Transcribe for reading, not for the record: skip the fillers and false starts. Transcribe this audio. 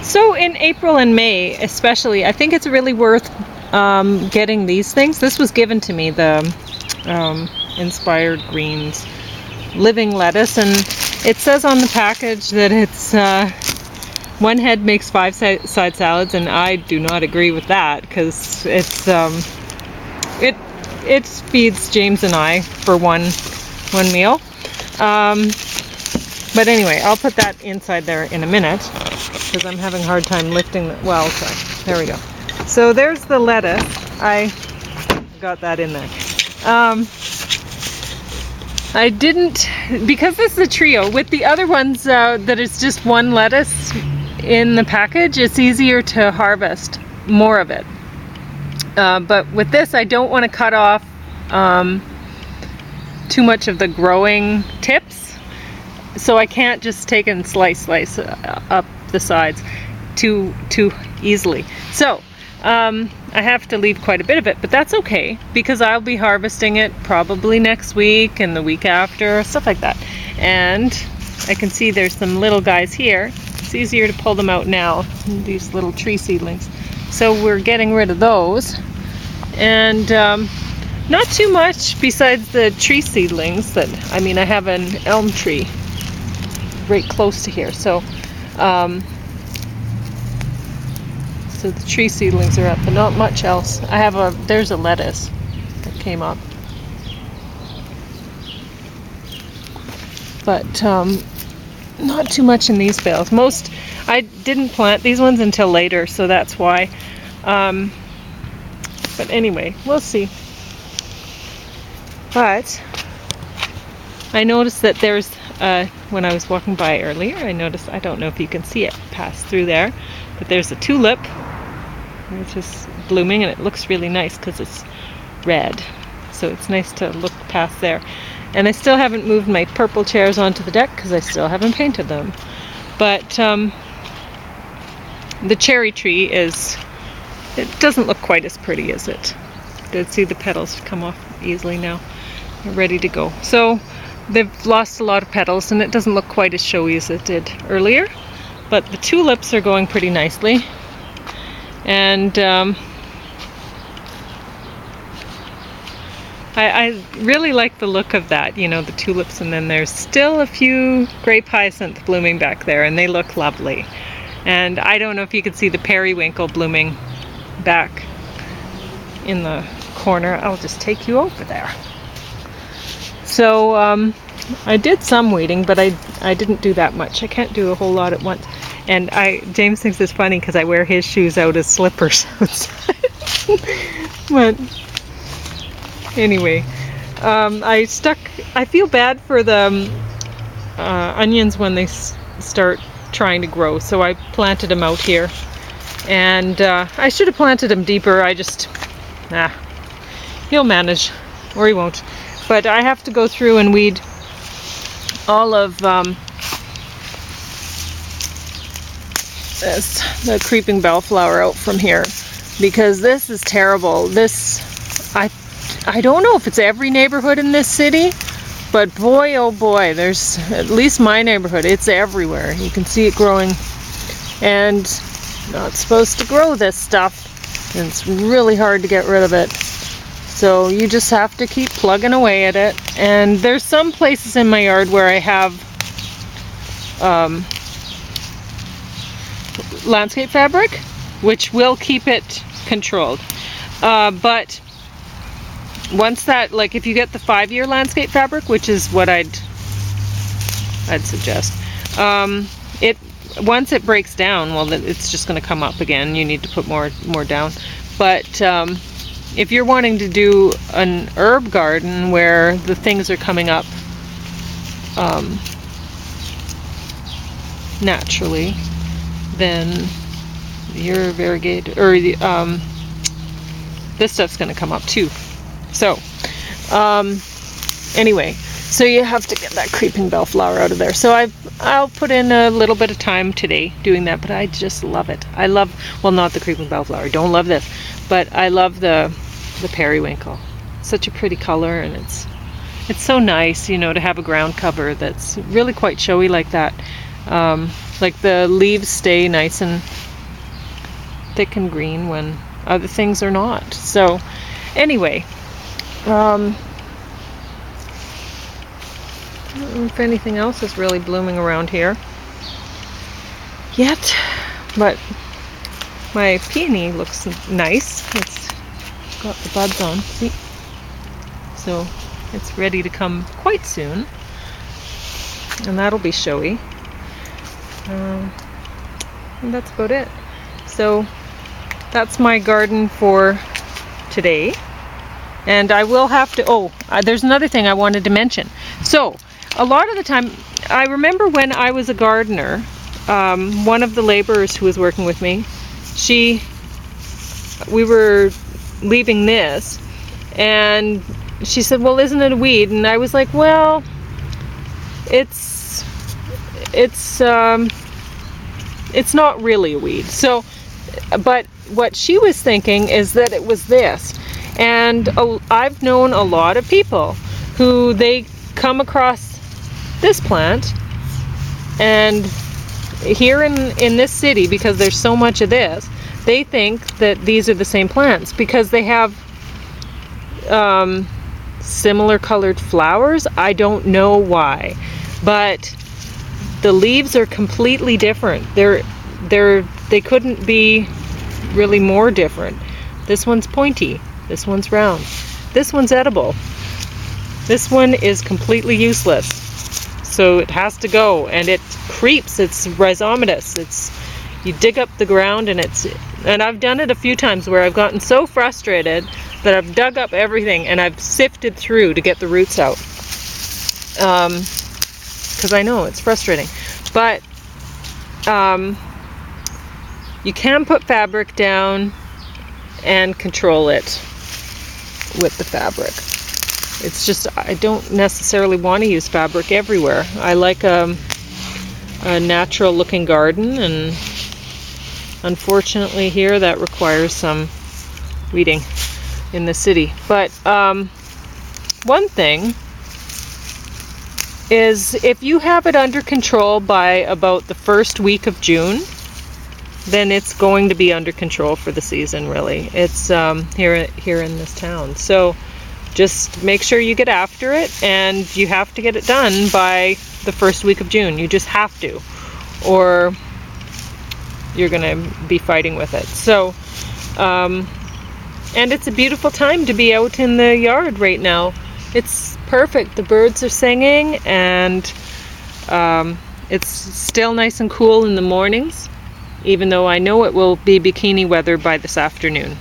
So in April and May especially, I think it's really worth getting these things. This was given to me, the Inspired Greens living lettuce, and it says on the package that it's one head makes 5 side salads, and I do not agree with that, because it's it feeds James and I for one meal. But anyway, I'll put that inside there in a minute, because I'm having a hard time lifting the, well, okay, there we go. So there's the lettuce. I got that in there. I didn't, because this is a trio. With the other ones that is just one lettuce in the package, it's easier to harvest more of it. But with this, I don't want to cut off too much of the growing tips, so I can't just take and slice up the sides too easily. So I have to leave quite a bit of it, but that's okay, because I'll be harvesting it probably next week and the week after, stuff like that. And I can see there's some little guys here. It's easier to pull them out now, these little tree seedlings. So we're getting rid of those. And not too much besides the tree seedlings that, I mean, I have an elm tree right close to here. So so the tree seedlings are up, but not much else. I have there's a lettuce that came up. But not too much in these bales. I didn't plant these ones until later, so that's why. But anyway, we'll see. But I noticed that there's, when I was walking by earlier, I noticed, I don't know if you can see it pass through there, but there's a tulip, which is blooming, and it looks really nice because it's red. So it's nice to look past there. And I still haven't moved my purple chairs onto the deck because I still haven't painted them. But the cherry tree it doesn't look quite as pretty as it did. See the petals come off easily now. They're ready to go. So they've lost a lot of petals, and it doesn't look quite as showy as it did earlier. But the tulips are going pretty nicely. And I really like the look of that, you know, the tulips, and then there's still a few grape hyacinth blooming back there, and they look lovely. And I don't know if you can see the periwinkle blooming back in the corner. I'll just take you over there. So I did some weeding, but I didn't do that much. I can't do a whole lot at once. And James thinks it's funny because I wear his shoes out as slippers outside. But anyway, I feel bad for the onions when they start trying to grow, so I planted them out here. And I should have planted them deeper. He'll manage, or he won't. But I have to go through and weed all of the creeping bellflower out from here, because this is terrible. I don't know if it's every neighborhood in this city, but boy oh boy, there's at least my neighborhood, it's everywhere. You can see it growing, and not supposed to grow this stuff, and it's really hard to get rid of it. So you just have to keep plugging away at it. And there's some places in my yard where I have landscape fabric, which will keep it controlled. But once that, like if you get the 5-year landscape fabric, which is what I'd suggest, once it breaks down, well, it's just going to come up again. You need to put more down. But if you're wanting to do an herb garden where the things are coming up naturally, then your variegated, or this stuff's going to come up too. So anyway, so you have to get that creeping bellflower out of there. So I'll put in a little bit of time today doing that, but I just love it. I love, well, not the creeping bellflower, don't love this, but I love the periwinkle. Such a pretty color, and it's so nice, you know, to have a ground cover that's really quite showy like that. Like the leaves stay nice and thick and green when other things are not. So anyway, I don't know if anything else is really blooming around here yet, but my peony looks nice. It's got the buds on, see? So it's ready to come quite soon, and that'll be showy. And that's about it. So that's my garden for today. And I will have to, there's another thing I wanted to mention. So a lot of the time, I remember when I was a gardener, one of the laborers who was working with me, we were leaving this, and she said, well, isn't it a weed? And I was like, well, it's not really a weed. So, but what she was thinking is that it was this. And I've known a lot of people who they come across this plant, and here in this city, because there's so much of this, they think that these are the same plants because they have similar colored flowers. I don't know why, but the leaves are completely different. They couldn't be really more different. This one's pointy, this one's round, this one's edible, this one is completely useless, so it has to go, and it creeps. It's rhizomatous. You dig up the ground, and I've done it a few times where I've gotten so frustrated that I've dug up everything and I've sifted through to get the roots out, because I know it's frustrating. But you can put fabric down and control it with the fabric. It's just, I don't necessarily want to use fabric everywhere. I like a natural looking garden, and unfortunately here that requires some weeding in the city. But one thing is, if you have it under control by about the first week of June, then it's going to be under control for the season, really. It's here in this town. So just make sure you get after it, and you have to get it done by the first week of June. You just have to, or you're gonna be fighting with it. So and it's a beautiful time to be out in the yard right now. It's perfect. The birds are singing, and it's still nice and cool in the mornings, even though I know it will be bikini weather by this afternoon.